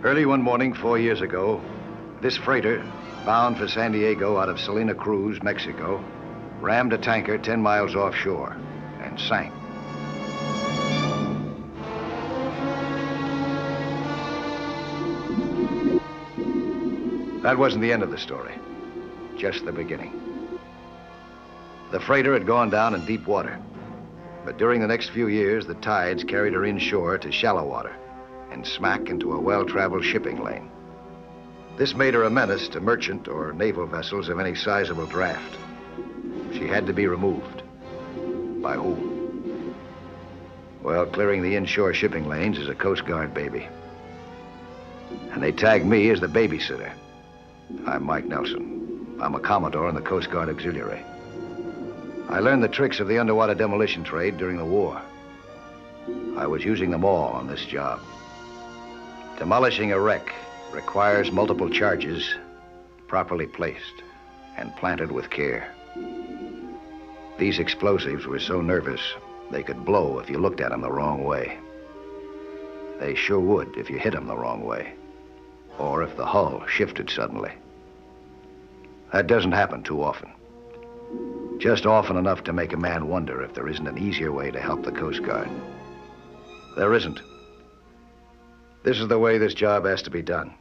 Early one morning 4 years ago, this freighter, bound for San Diego out of Salina Cruz, Mexico, rammed a tanker 10 miles offshore and sank. That wasn't the end of the story, just the beginning. The freighter had gone down in deep water, but during the next few years, the tides carried her inshore to shallow water and smack into a well-traveled shipping lane. This made her a menace to merchant or naval vessels of any sizable draft. She had to be removed. By whom? Well, clearing the inshore shipping lanes is a Coast Guard baby. And they tagged me as the babysitter. I'm Mike Nelson. I'm a Commodore in the Coast Guard Auxiliary. I learned the tricks of the underwater demolition trade during the war. I was using them all on this job. Demolishing a wreck requires multiple charges properly placed and planted with care. These explosives were so nervous, they could blow if you looked at them the wrong way. They sure would if you hit them the wrong way, or if the hull shifted suddenly. That doesn't happen too often. Just often enough to make a man wonder if there isn't an easier way to help the Coast Guard. There isn't. This is the way this job has to be done.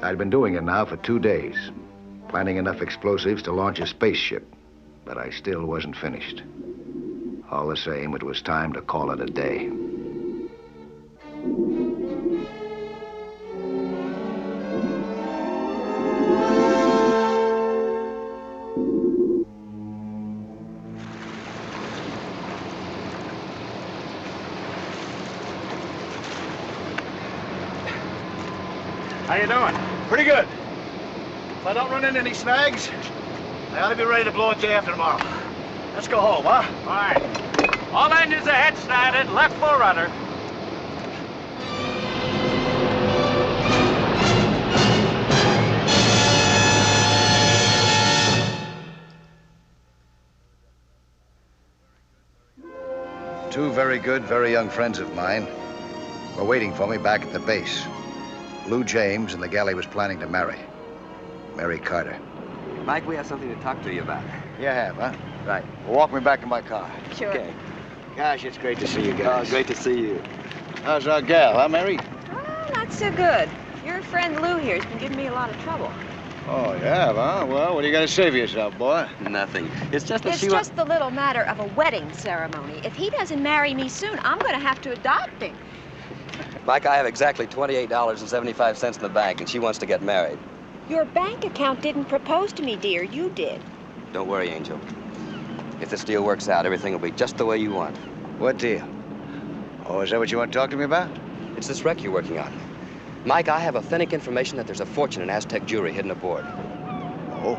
I'd been doing it now for 2 days, planning enough explosives to launch a spaceship, but I still wasn't finished. All the same, it was time to call it a day. How you doing? Pretty good. If I don't run into any snags, I ought to be ready to blow it day after tomorrow. Let's go home, huh? All right. All engines ahead started, left full rudder. Two very good, very young friends of mine were waiting for me back at the base. Lou James and the gal he was planning to marry, Mary Carter. Mike, we have something to talk to you about. You have, huh? Right. Well, walk me back to my car. Sure. Okay. Gosh, it's great to see you guys. Great to see you. How's our gal, huh, Mary? Oh, not so good. Your friend Lou here's been giving me a lot of trouble. Oh, you have, huh? Well, what do you got to say for yourself, boy? Nothing. It's just that It's just the little matter of a wedding ceremony. If he doesn't marry me soon, I'm going to have to adopt him. Mike, I have exactly $28.75 in the bank, and she wants to get married. Your bank account didn't propose to me, dear. You did. Don't worry, Angel. If this deal works out, everything will be just the way you want. What deal? Oh, is that what you want to talk to me about? It's this wreck you're working on. Mike, I have authentic information that there's a fortune in Aztec jewelry hidden aboard. Oh?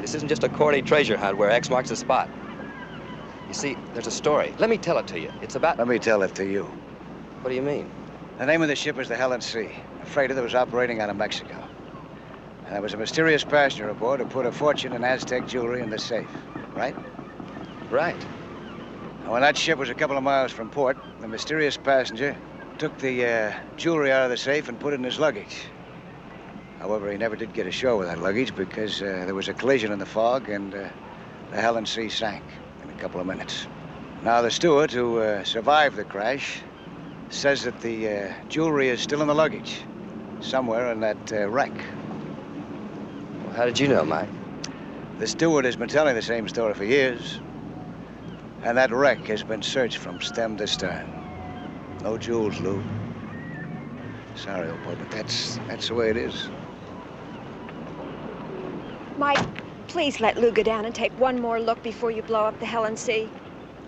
This isn't just a corny treasure hunt where X marks the spot. You see, there's a story. Let me tell it to you. It's about... Let me tell it to you. What do you mean? The name of the ship was the Helen C., a freighter that was operating out of Mexico. And there was a mysterious passenger aboard who put a fortune in Aztec jewelry in the safe, right? Right. And when that ship was a couple of miles from port, the mysterious passenger took the jewelry out of the safe and put it in his luggage. However, he never did get ashore with that luggage because there was a collision in the fog and the Helen C. sank in a couple of minutes. Now, the steward who survived the crash says that the jewelry is still in the luggage, somewhere in that wreck. Well, how did you know, Mike? The steward has been telling the same story for years, and that wreck has been searched from stem to stern. No jewels, Lou. Sorry, old boy, but that's the way it is. Mike, please let Lou go down and take one more look before you blow up the Helen C.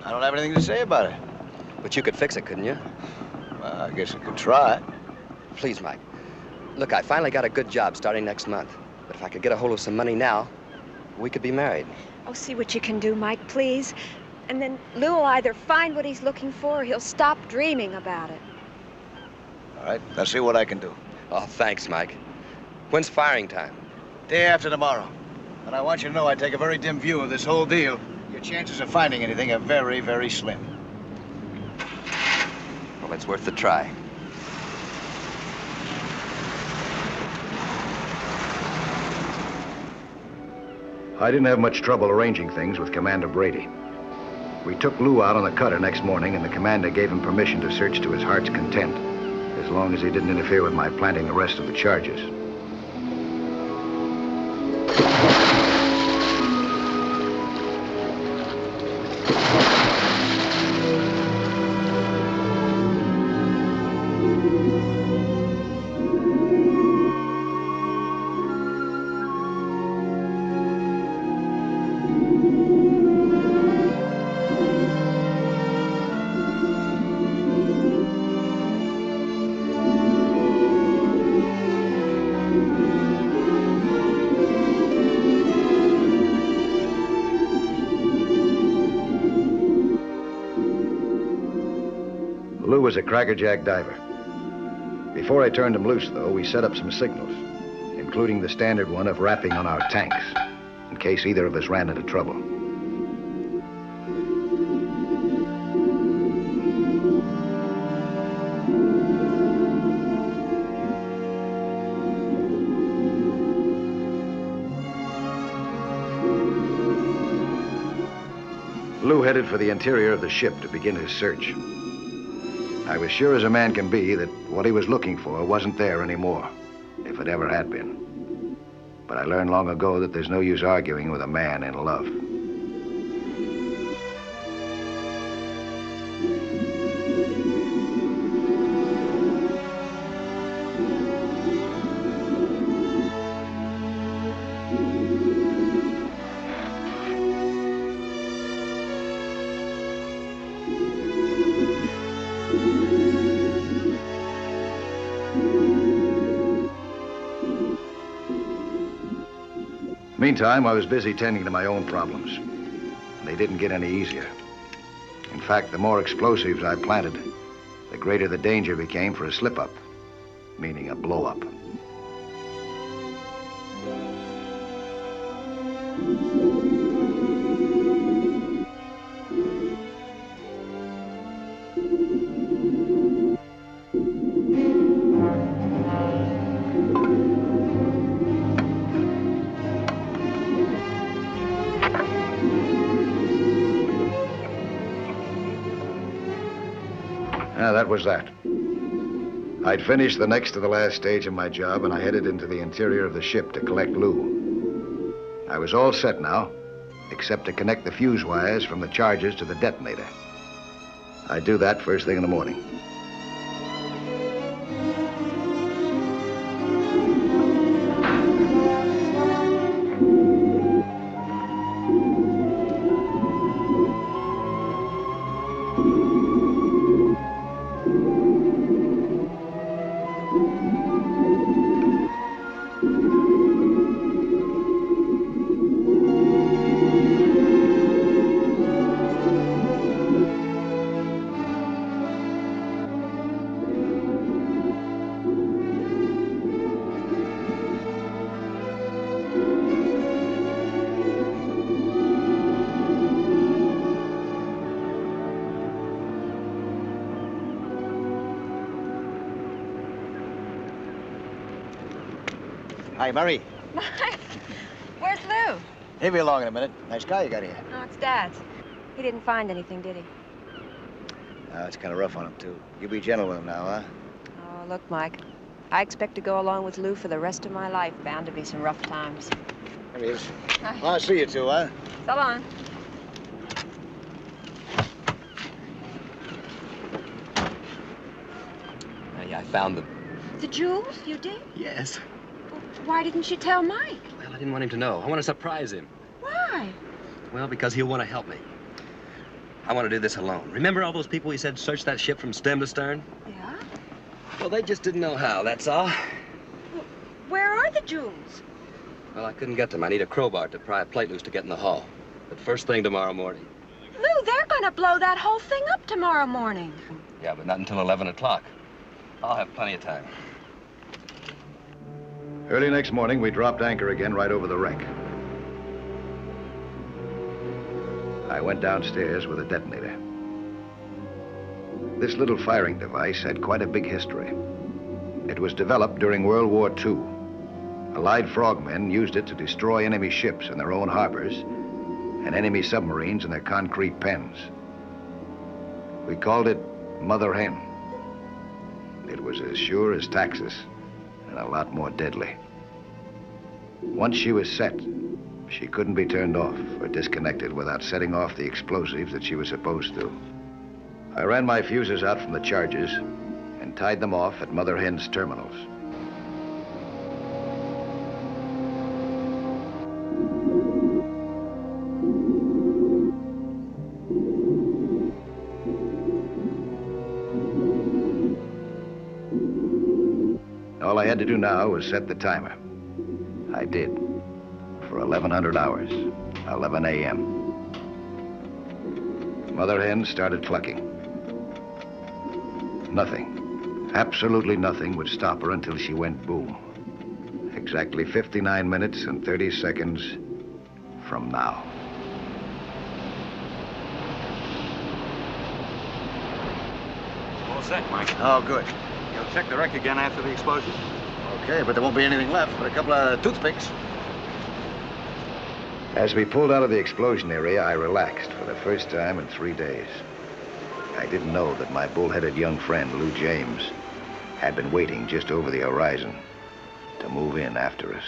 I don't have anything to say about it. But you could fix it, couldn't you? Well, I guess I could try. Please, Mike. Look, I finally got a good job starting next month. But if I could get a hold of some money now, we could be married. Oh, see what you can do, Mike, please. And then Lou will either find what he's looking for or he'll stop dreaming about it. All right, I'll see what I can do. Oh, thanks, Mike. When's firing time? Day after tomorrow. And I want you to know I take a very dim view of this whole deal. Your chances of finding anything are very, very slim. Well, it's worth the try. I didn't have much trouble arranging things with Commander Brady. We took Lou out on the cutter next morning, and the commander gave him permission to search to his heart's content, as long as he didn't interfere with my planting the rest of the charges. Lou was a crackerjack diver. Before I turned him loose, though, we set up some signals, including the standard one of rapping on our tanks, in case either of us ran into trouble. Lou headed for the interior of the ship to begin his search. I was sure as a man can be that what he was looking for wasn't there anymore, if it ever had been. But I learned long ago that there's no use arguing with a man in love. Meantime, I was busy tending to my own problems. They didn't get any easier. In fact, the more explosives I planted, the greater the danger became for a slip-up, meaning a blow-up. That was that. I'd finished the next to the last stage of my job, and I headed into the interior of the ship to collect Lou. I was all set now, except to connect the fuse wires from the charges to the detonator. I'd do that first thing in the morning. Hi, Murray. Mike, where's Lou? He'll be along in a minute. Nice car you got here. Oh, it's Dad's. He didn't find anything, did he? It's kind of rough on him, too. You be gentle with him now, huh? Oh, look, Mike. I expect to go along with Lou for the rest of my life. Bound to be some rough times. There he is. Hi. Well, I'll see you two, huh? So long. Yeah, I found them. The jewels? You did? Yes. Well, why didn't you tell Mike? Well, I didn't want him to know. I want to surprise him. Why? Well, because he'll want to help me. I want to do this alone. Remember all those people he said searched that ship from stem to stern? Yeah? Well, they just didn't know how, that's all. Well, where are the jewels? Well, I couldn't get them. I need a crowbar to pry a plate loose to get in the hull. But first thing tomorrow morning. Lou, they're gonna blow that whole thing up tomorrow morning. Yeah, but not until 11 o'clock. I'll have plenty of time. Early next morning, we dropped anchor again right over the wreck. I went downstairs with a detonator. This little firing device had quite a big history. It was developed during World War II. Allied frogmen used it to destroy enemy ships in their own harbors and enemy submarines in their concrete pens. We called it Mother Hen. It was as sure as taxes and a lot more deadly. Once she was set, she couldn't be turned off or disconnected without setting off the explosives that she was supposed to. I ran my fuses out from the charges and tied them off at Mother Hen's terminals. All I had to do now was set the timer. I did, for 1,100 hours, 11 a.m. Mother Hen started clucking. Nothing, absolutely nothing would stop her until she went boom. Exactly 59 minutes and 30 seconds from now. All set, Mike. Oh, good. You'll check the wreck again after the explosion. Okay, but there won't be anything left but a couple of toothpicks. As we pulled out of the explosion area, I relaxed for the first time in 3 days. I didn't know that my bull-headed young friend, Lou James, had been waiting just over the horizon to move in after us.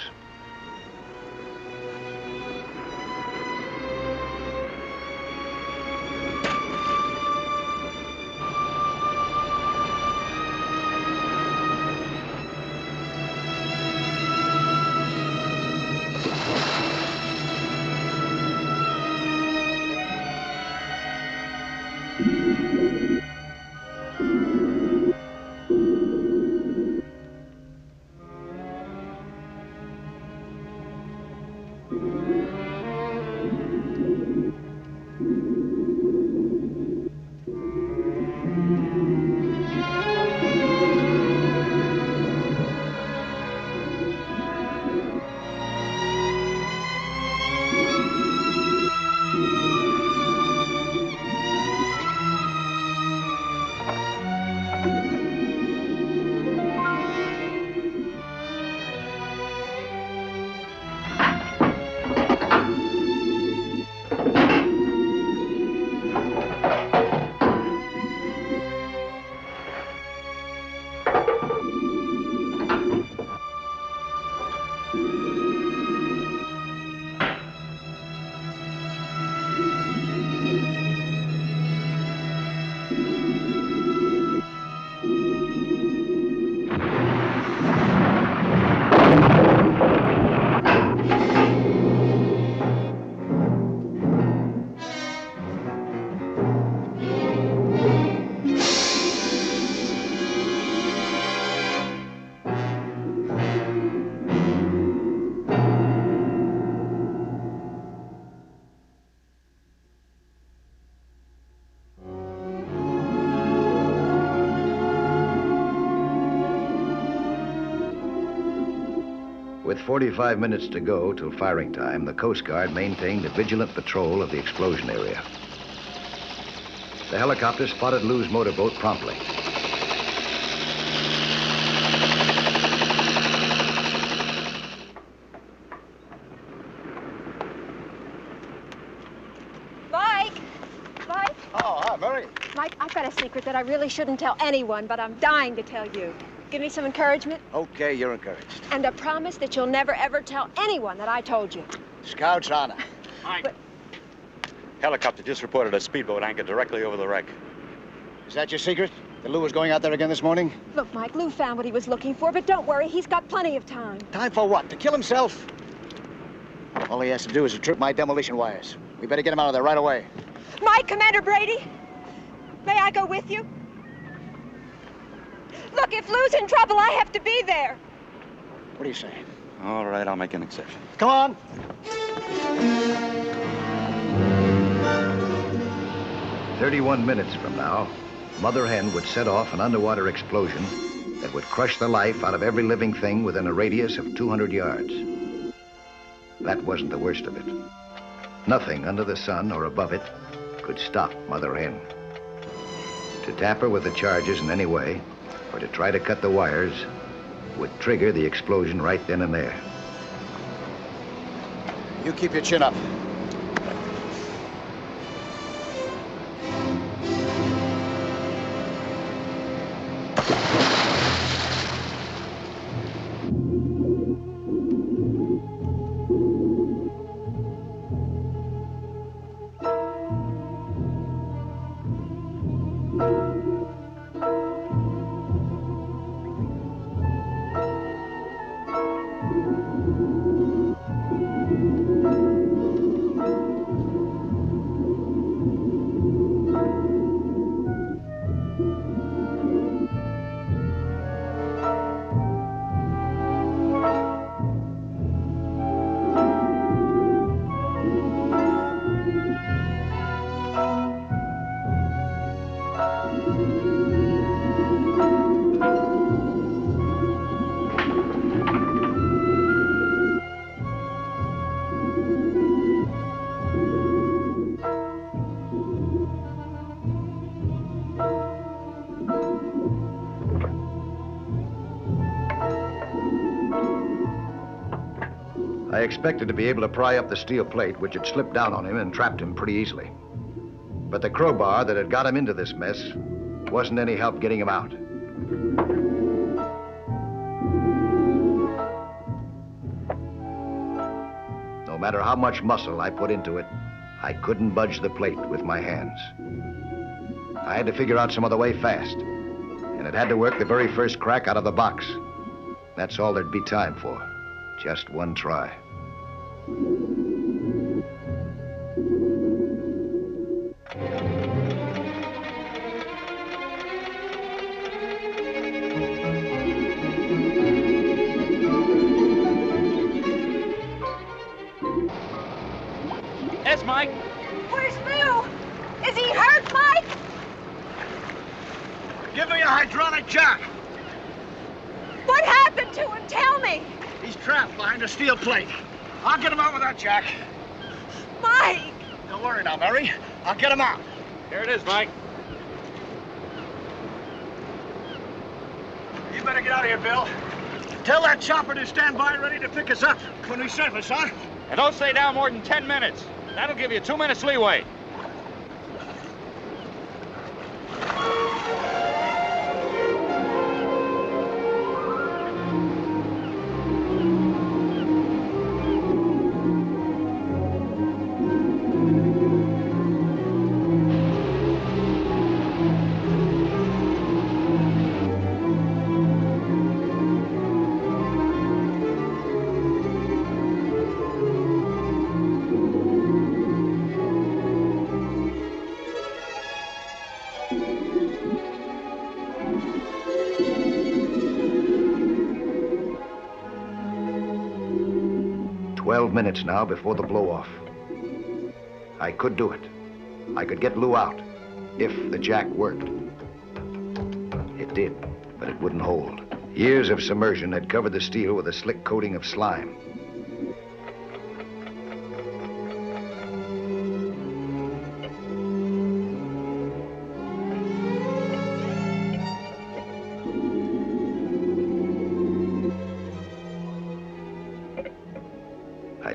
With 45 minutes to go till firing time, the Coast Guard maintained a vigilant patrol of the explosion area. The helicopter spotted Lou's motorboat promptly. Mike! Mike? Oh, hi, Mary. Mike, I've got a secret that I really shouldn't tell anyone, but I'm dying to tell you. Give me some encouragement. Okay, you're encouraged. And a promise that you'll never, ever tell anyone that I told you. Scout's honor. Mike. But- Helicopter just reported a speedboat anchored directly over the wreck. Is that your secret? That Lou was going out there again this morning? Look, Mike, Lou found what he was looking for, but don't worry, he's got plenty of time. Time for what? To kill himself? All he has to do is to trip my demolition wires. We better get him out of there right away. Mike, Commander Brady, may I go with you? Look, if Lou's in trouble, I have to be there. What do you say? All right, I'll make an exception. Come on. 31 minutes from now, Mother Hen would set off an underwater explosion that would crush the life out of every living thing within a radius of 200 yards. That wasn't the worst of it. Nothing under the sun or above it could stop Mother Hen. To tamper with the charges in any way, or to try to cut the wires, would trigger the explosion right then and there. You keep your chin up. I expected to be able to pry up the steel plate, which had slipped down on him and trapped him pretty easily. But the crowbar that had got him into this mess wasn't any help getting him out. No matter how much muscle I put into it, I couldn't budge the plate with my hands. I had to figure out some other way fast, and it had to work the very first crack out of the box. That's all there'd be time for. Just one try. Yes, Mike. Where's Bill? Is he hurt, Mike? Give me a hydraulic jack. What happened to him? Tell me. He's trapped behind a steel plate. I'll get him out with that jack. Mike! Don't worry now, Mary. I'll get him out. Here it is, Mike. You better get out of here, Bill. Tell that chopper to stand by ready to pick us up when we surface, huh? And don't stay down more than 10 minutes. That'll give you 2 minutes leeway. Minutes now before the blow-off. I could do it. I could get Lou out, if the jack worked. It did, but it wouldn't hold. Years of submersion had covered the steel with a slick coating of slime.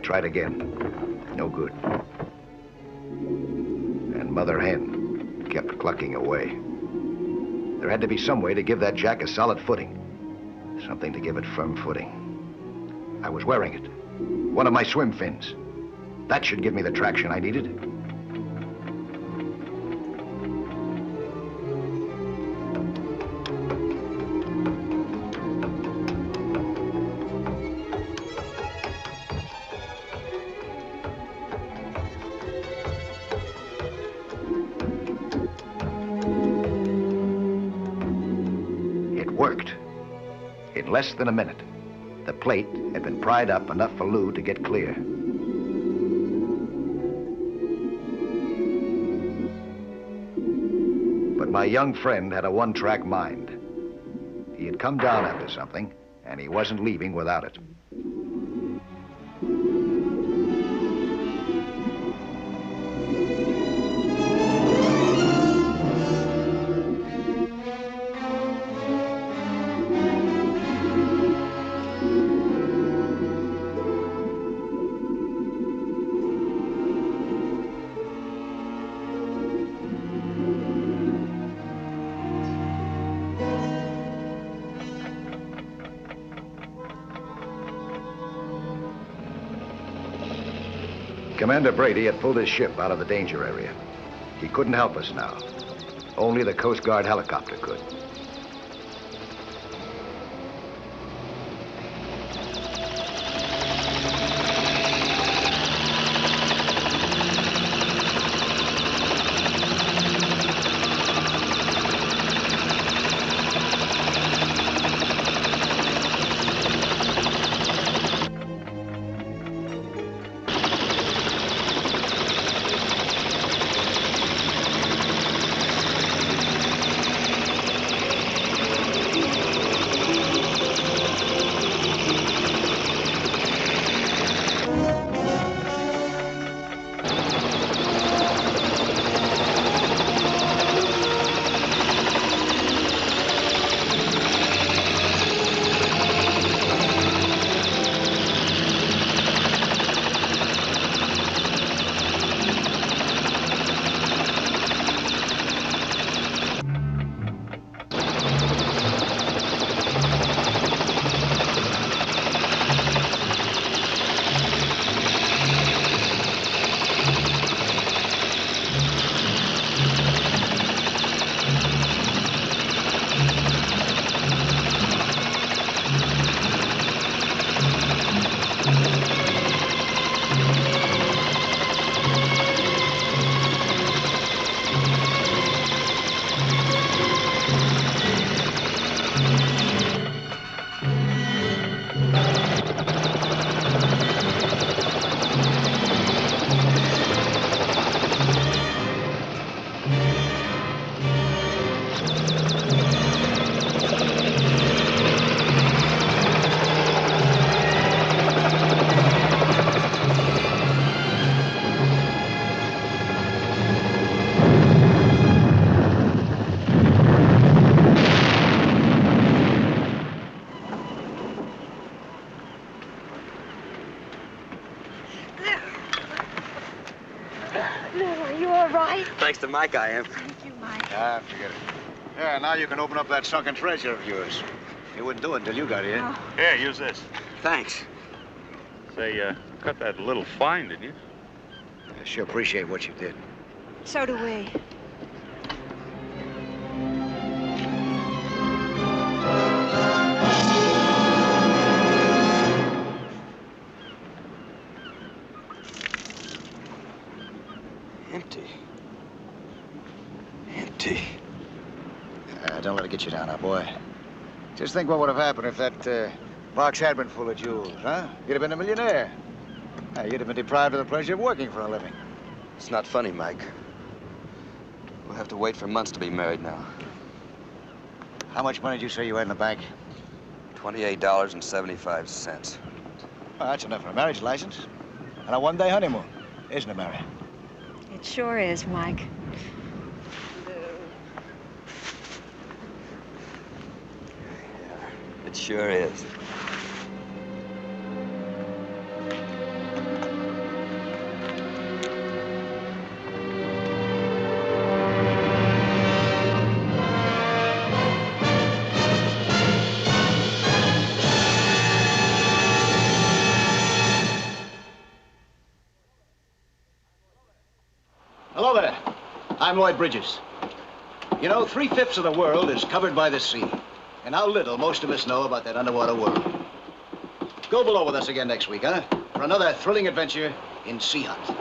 Tried again. No good. And Mother Hen kept clucking away. There had to be some way to give that jack a solid footing. Something to give it firm footing. I was wearing it. One of my swim fins. That should give me the traction I needed. Less than a minute, the plate had been pried up enough for Lou to get clear. my young friend had a one-track mind. He had come down after something, and he wasn't leaving without it. Commander Brady had pulled his ship out of the danger area. He couldn't help us now. Only the Coast Guard helicopter could. Thanks to Mike, I am. Thank you, Mike. Ah, forget it. Yeah, now you can open up that sunken treasure of yours. You wouldn't do it until you got here. Oh. Here, use this. Thanks. Say, cut that a little fine, didn't you? I sure appreciate what you did. So do we. Empty. Empty. Don't let it get you down now, boy. Just think what would have happened if that box had been full of jewels, huh? You'd have been a millionaire. You'd have been deprived of the pleasure of working for a living. It's not funny, Mike. We'll have to wait for months to be married now. How much money did you say you had in the bank? $28.75. Well, that's enough for a marriage license. And a one-day honeymoon, isn't it, Mary? It sure is, Mike. It sure is. Hello there. I'm Lloyd Bridges. You know, 3/5 of the world is covered by the sea. And how little most of us know about that underwater world. Go below with us again next week, huh? For another thrilling adventure in Sea Hunt.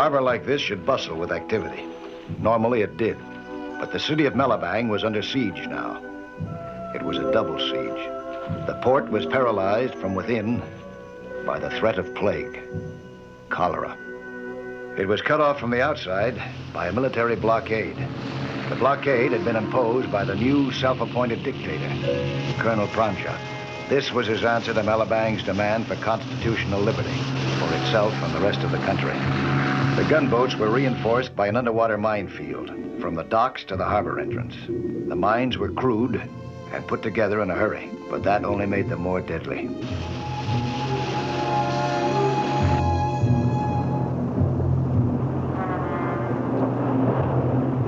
harbor like this should bustle with activity. Normally it did, but the city of Melabang was under siege now. It was a double siege. The port was paralyzed from within by the threat of plague, cholera. It was cut off from the outside by a military blockade. The blockade had been imposed by the new self-appointed dictator, Colonel Pranjat. This was his answer to Melabang's demand for constitutional liberty for itself and the rest of the country. The gunboats were reinforced by an underwater minefield from the docks to the harbor entrance. The mines were crude and put together in a hurry, but that only made them more deadly.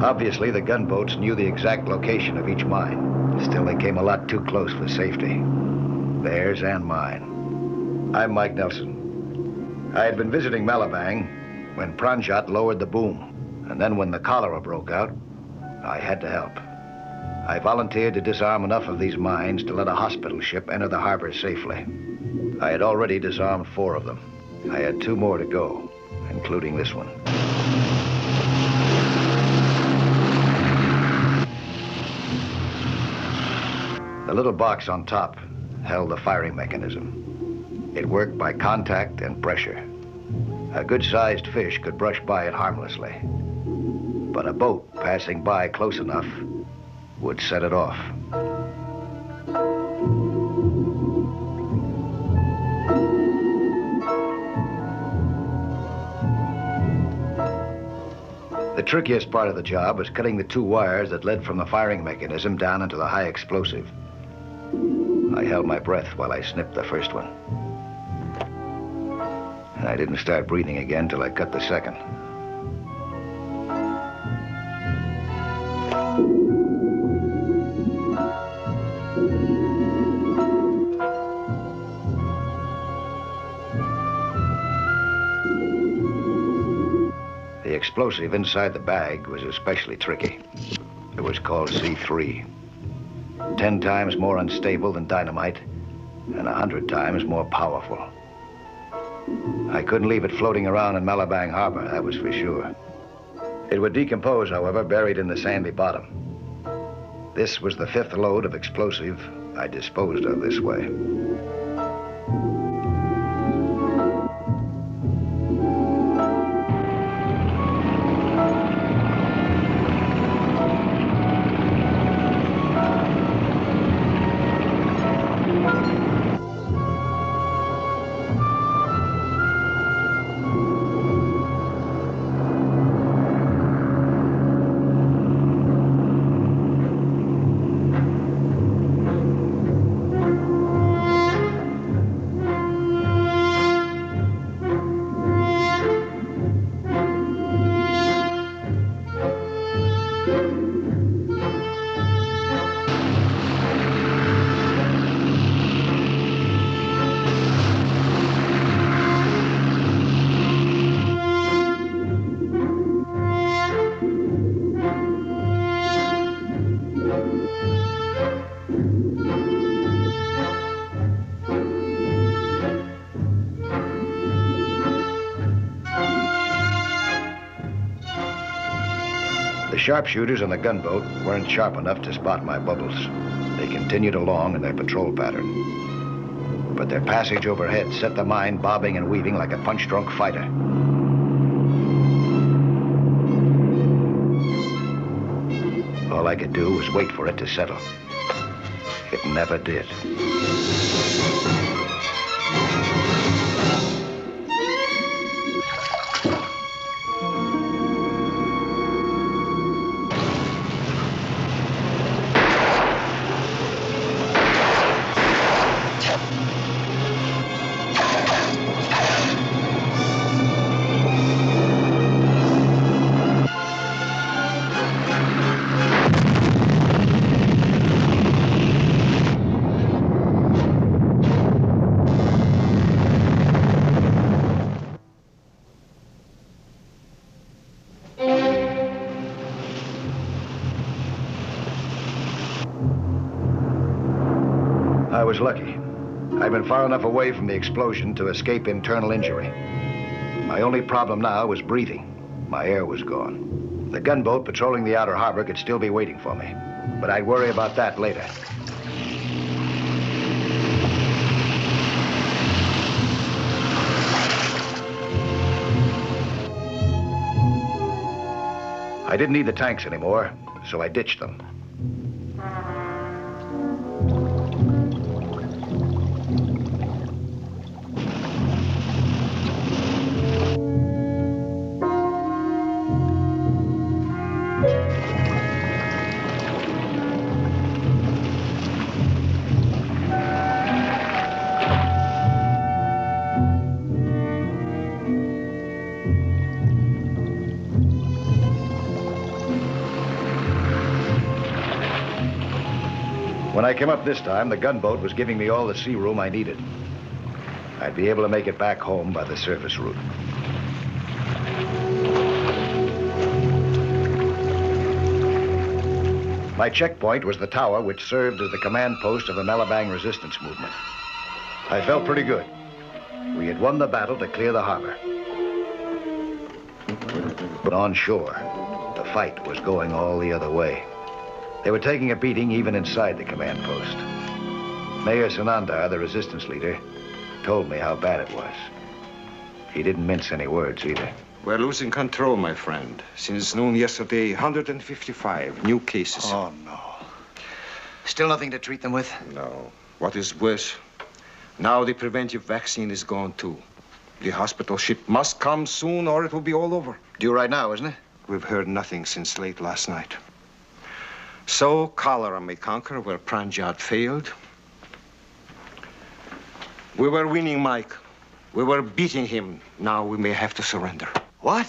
Obviously, the gunboats knew the exact location of each mine. Still, they came a lot too close for safety. Theirs and mine. I'm Mike Nelson. I had been visiting Melabang when Pranjat lowered the boom. And then when the cholera broke out, I had to help. I volunteered to disarm enough of these mines to let a hospital ship enter the harbor safely. I had already disarmed 4 of them. I had 2 more to go, including this one. The little box on top held the firing mechanism. It worked by contact and pressure. A good-sized fish could brush by it harmlessly. But a boat passing by close enough would set it off. The trickiest part of the job was cutting the 2 wires that led from the firing mechanism down into the high explosive. I held my breath while I snipped the first one. And I didn't start breathing again till I cut the second. The explosive inside the bag was especially tricky. It was called C3. 10 times more unstable than dynamite and 100 times more powerful. I couldn't leave it floating around in Melabang Harbor, that was for sure. It would decompose, however, buried in the sandy bottom. This was the 5th load of explosive I disposed of this way. The sharpshooters on the gunboat weren't sharp enough to spot my bubbles. They continued along in their patrol pattern. But their passage overhead set the mine bobbing and weaving like a punch-drunk fighter. All I could do was wait for it to settle. It never did. I was lucky. I'd been far enough away from the explosion to escape internal injury. My only problem now was breathing. My air was gone. The gunboat patrolling the outer harbor could still be waiting for me, but I'd worry about that later. I didn't need the tanks anymore, so I ditched them. When I came up this time, the gunboat was giving me all the sea room I needed. I'd be able to make it back home by the surface route. My checkpoint was the tower which served as the command post of the Malabang resistance movement. I felt pretty good. We had won the battle to clear the harbor. But on shore, the fight was going all the other way. They were taking a beating even inside the command post. Mayor Sanandar, the resistance leader, told me how bad it was. He didn't mince any words either. We're losing control, my friend. Since noon yesterday, 155 new cases. Oh, no. Still nothing to treat them with? No. What is worse, now the preventive vaccine is gone, too. The hospital ship must come soon or it will be all over. Due right now, isn't it? We've heard nothing since late last night. So cholera may conquer where Pranjat failed. We were winning, Mike. We were beating him. Now we may have to surrender. What?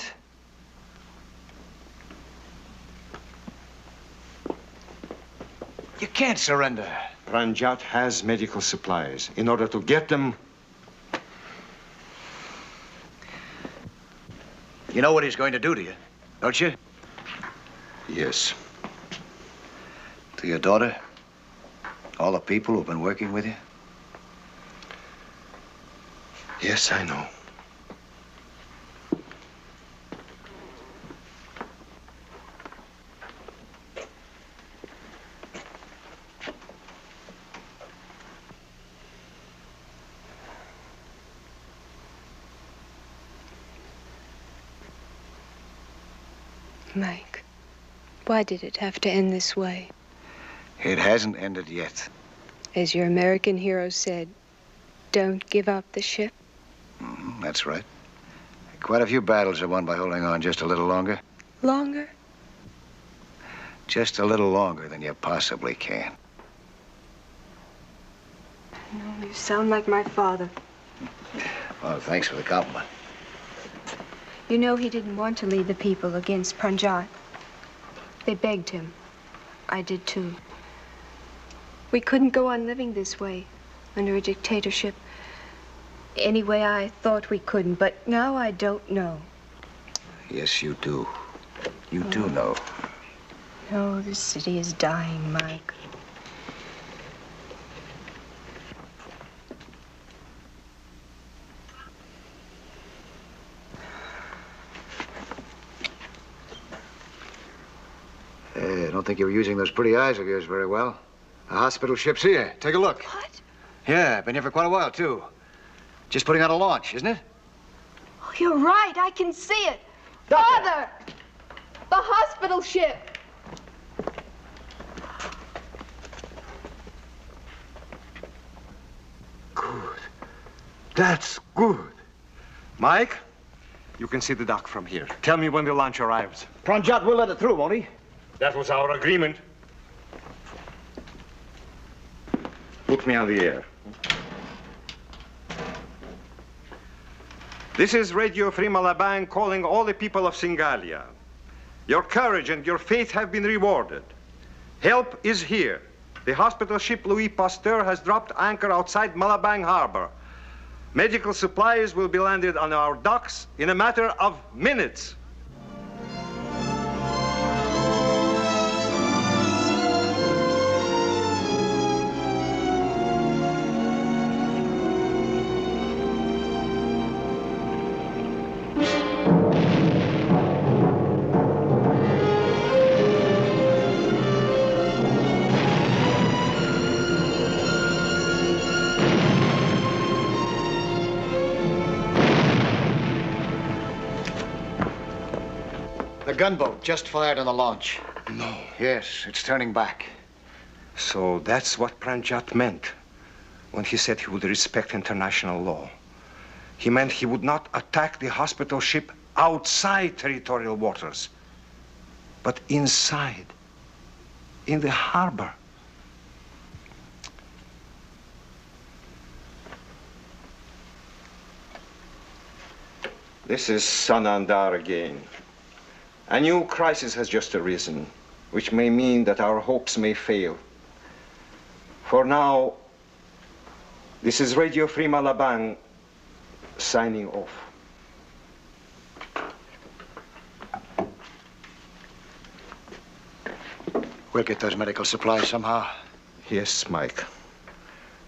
You can't surrender. Pranjat has medical supplies. In order to get them... You know what he's going to do to you, don't you? Yes. To your daughter? All the people who've been working with you? Yes, I know. Mike, why did it have to end this way? It hasn't ended yet. As your American hero said, don't give up the ship. That's right. Quite a few battles are won by holding on just a little longer. Longer? Just a little longer than you possibly can. No, you sound like my father. Well, thanks for the compliment. You know he didn't want to lead the people against Pranjat. They begged him. I did too. We couldn't go on living this way, under a dictatorship. Anyway, I thought we couldn't, but now I don't know. Yes, you do. You do know. No, this city is dying, Mike. I don't think you were using those pretty eyes of yours very well. The hospital ship's here. Take a look. What? Yeah, been here for quite a while, too. Just putting out a launch, isn't it? Oh, you're right. I can see it. Doctor! Father! The hospital ship! Good. That's good. Mike, you can see the dock from here. Tell me when the launch arrives. Pranjat will let it through, won't he? That was our agreement. Put me on the air. This is Radio Free Malabang calling all the people of Singalia. Your courage and your faith have been rewarded. Help is here. The hospital ship Louis Pasteur has dropped anchor outside Malabang Harbor. Medical supplies will be landed on our docks in a matter of minutes. A gunboat just fired on the launch. No. Yes, it's turning back. So that's what Pranjat meant when he said he would respect international law. He meant he would not attack the hospital ship outside territorial waters, but inside, in the harbor. This is Sanandar again. A new crisis has just arisen, which may mean that our hopes may fail. For now, this is Radio Free Malabang signing off. We'll get those medical supplies somehow. Yes, Mike.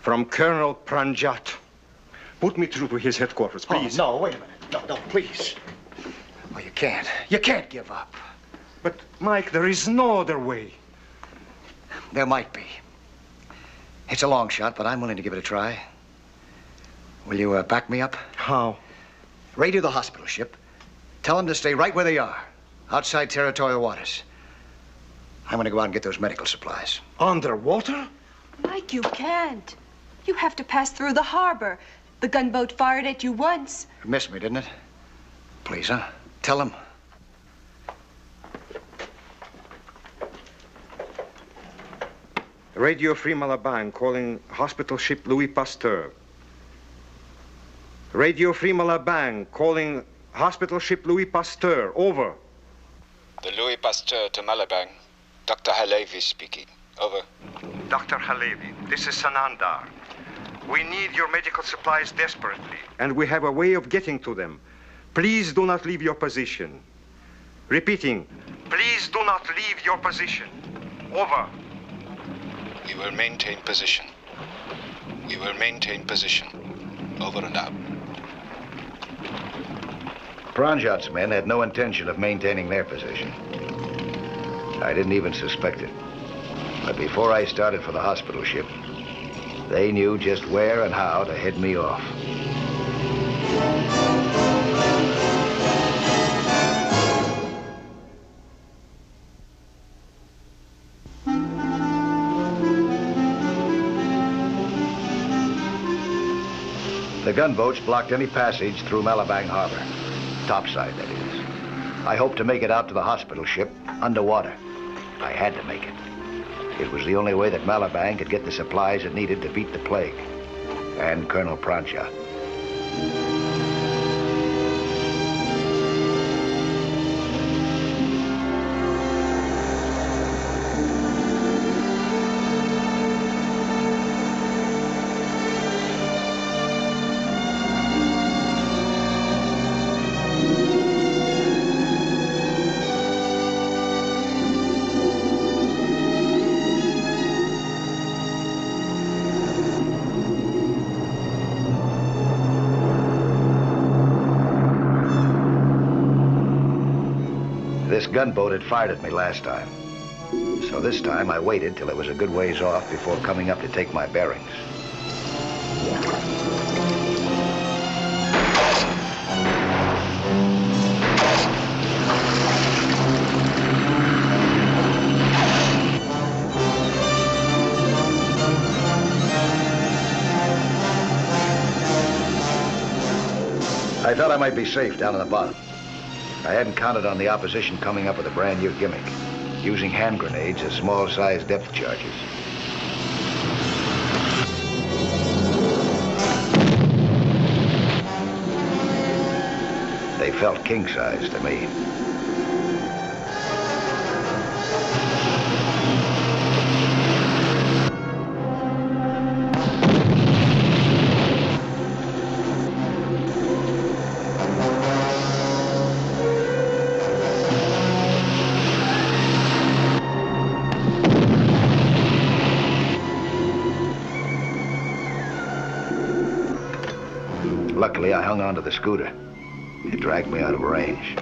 From Colonel Pranjat. Put me through to his headquarters, please. Oh, no, wait a minute. No, please. Oh, you can't. You can't give up. But, Mike, there is no other way. There might be. It's a long shot, but I'm willing to give it a try. Will you back me up? How? Radio the hospital ship. Tell them to stay right where they are, outside territorial waters. I'm going to go out and get those medical supplies. Underwater? Mike, you can't. You have to pass through the harbor. The gunboat fired at you once. It missed me, didn't it? Please, huh? Tell them. Radio Free Malabang calling hospital ship Louis Pasteur. Radio Free Malabang calling hospital ship Louis Pasteur. Over. The Louis Pasteur to Malabang. Dr. Halevi speaking. Over. Dr. Halevi, this is Sanandar. We need your medical supplies desperately, and we have a way of getting to them. Please do not leave your position. Repeating, please do not leave your position. Over. We will maintain position. We will maintain position. Over and out. Pranjat's men had no intention of maintaining their position. I didn't even suspect it. But before I started for the hospital ship, they knew just where and how to head me off. The gunboats blocked any passage through Malabang Harbor. Topside, that is. I hoped to make it out to the hospital ship underwater. I had to make it. It was the only way that Malabang could get the supplies it needed to beat the plague. And Colonel Pranjat. This gunboat had fired at me last time. So this time I waited till it was a good ways off before coming up to take my bearings. I thought I might be safe down in the bottom. I hadn't counted on the opposition coming up with a brand new gimmick, using hand grenades as small-sized depth charges. They felt king-size to me. Luckily, I hung onto the scooter. It dragged me out of range.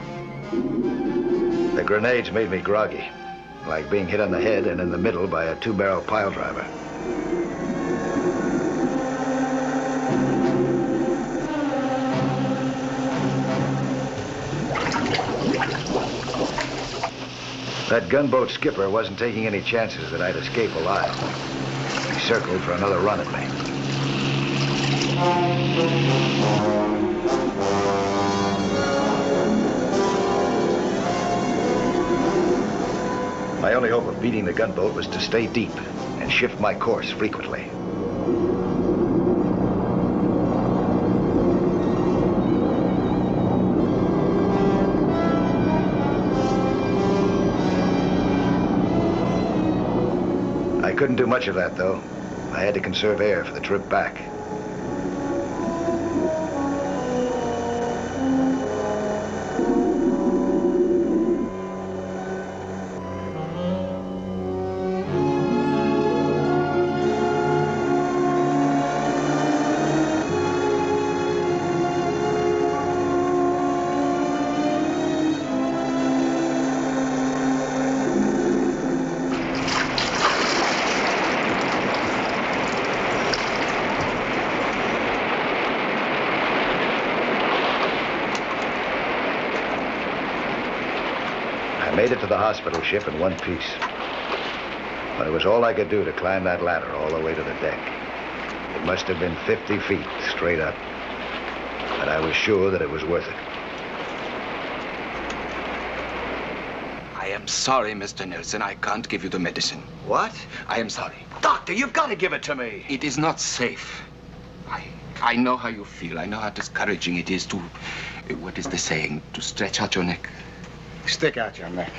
The grenades made me groggy, like being hit on the head and in the middle by a two-barrel pile driver. That gunboat skipper wasn't taking any chances that I'd escape alive. He circled for another run at me. My only hope of beating the gunboat was to stay deep and shift my course frequently. I couldn't do much of that, though. I had to conserve air for the trip back. I made it to the hospital ship in one piece. But it was all I could do to climb that ladder all the way to the deck. It must have been 50 feet straight up. But I was sure that it was worth it. I am sorry, Mr. Nelson. I can't give you the medicine. What? I am sorry. Doctor, you've got to give it to me. It is not safe. I know how you feel. I know how discouraging it is to, what is the saying, to stretch out your neck. Stick out your neck.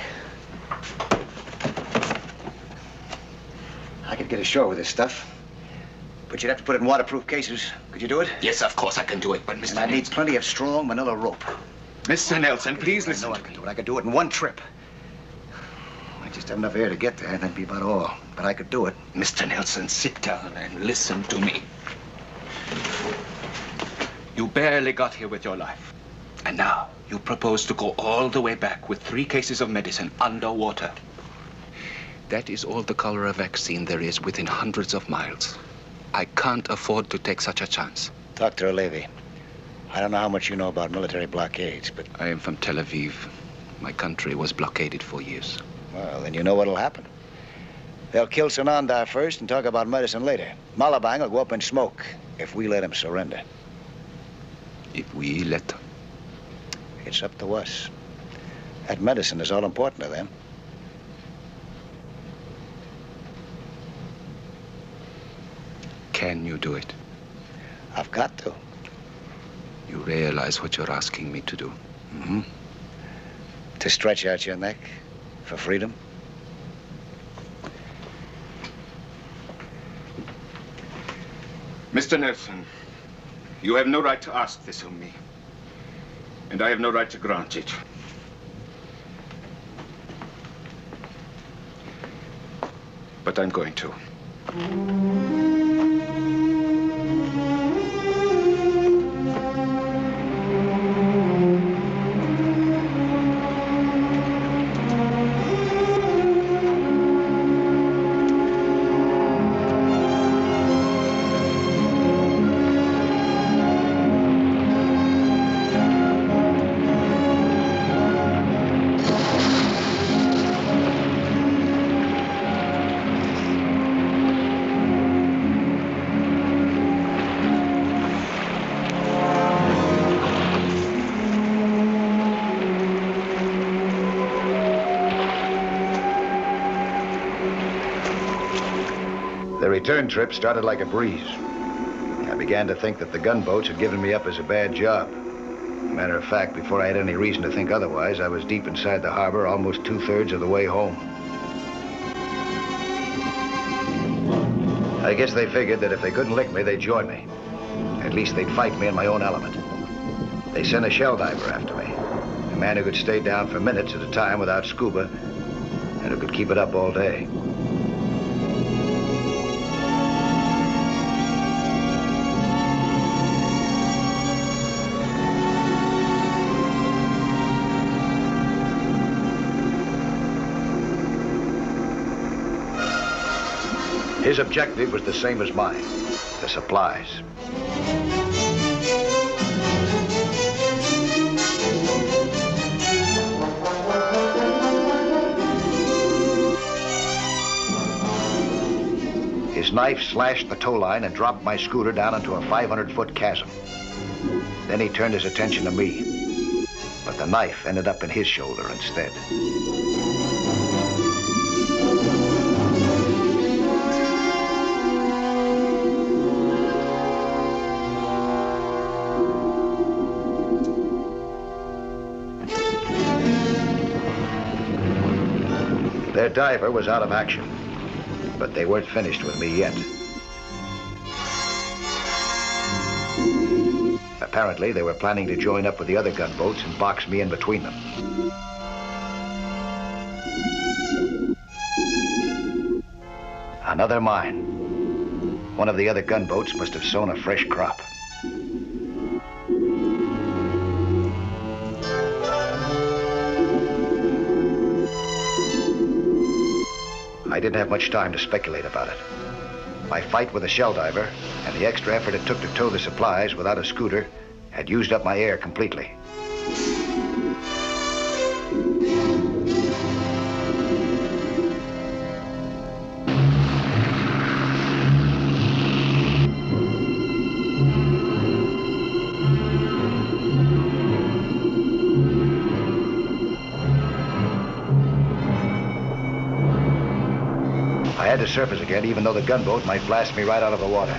I could get ashore with this stuff, but you'd have to put it in waterproof cases. Could you do it? Yes, of course I can do it, but Mr. And I need plenty of strong manila rope. Mr. Nelson, please listen. I know I can do it. I could do it in one trip. I just have enough air to get there. That'd be about all. But I could do it. Mr. Nelson, sit down and listen to me. You barely got here with your life. And now you propose to go all the way back with 3 cases of medicine underwater. That is all the cholera vaccine there is within hundreds of miles. I can't afford to take such a chance. Dr. Levy, I don't know how much you know about military blockades, but... I am from Tel Aviv. My country was blockaded for years. Well, then you know what'll happen. They'll kill Sanandar first and talk about medicine later. Malabang will go up in smoke if we let him surrender. If we let them? It's up to us. That medicine is all important to them. Can you do it? I've got to. You realize what you're asking me to do? Mm-hmm. To stretch out your neck for freedom? Mr. Nelson, you have no right to ask this of me. And I have no right to grant it. But I'm going to. The return trip started like a breeze. I began to think that the gunboats had given me up as a bad job. Matter of fact, before I had any reason to think otherwise, I was deep inside the harbor, almost 2/3 of the way home. I guess they figured that if they couldn't lick me, they'd join me. At least they'd fight me in my own element. They sent a shell diver after me, a man who could stay down for minutes at a time without scuba, and who could keep it up all day. His objective was the same as mine, the supplies. knife slashed the tow line and dropped my scooter down into a 500-foot chasm. Then he turned his attention to me, but the knife ended up in his shoulder instead. Their diver was out of action, but they weren't finished with me yet. Apparently, they were planning to join up with the other gunboats and box me in between them. Another mine. One of the other gunboats must have sown a fresh crop. I didn't have much time to speculate about it. My fight with the shell diver and the extra effort it took to tow the supplies without a scooter had used up my air completely. I had to surface again, even though the gunboat might blast me right out of the water.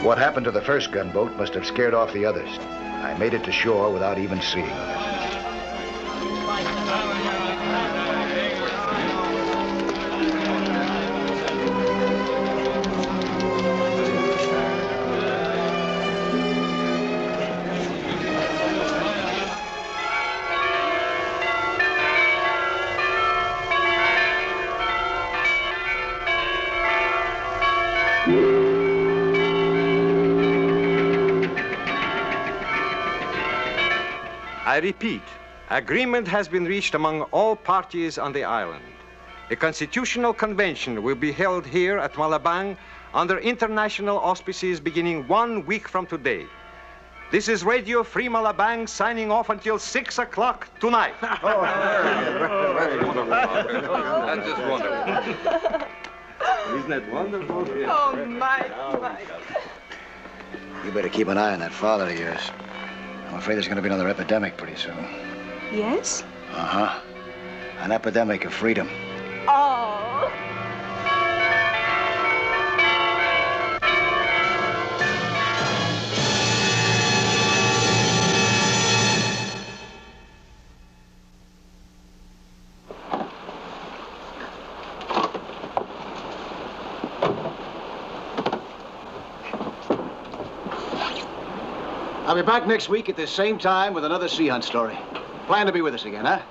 What happened to the first gunboat must have scared off the others. I made it to shore without even seeing them. I repeat, agreement has been reached among all parties on the island. A constitutional convention will be held here at Malabang under international auspices beginning 1 week from today. This is Radio Free Malabang signing off until 6 o'clock tonight. That's just wonderful. Isn't that wonderful? Oh, Mike. You better keep an eye on that father of yours. I'm afraid there's going to be another epidemic pretty soon. Yes? Uh-huh. An epidemic of freedom. Oh. I'll be back next week at the same time with another sea hunt story. Plan to be with us again, huh?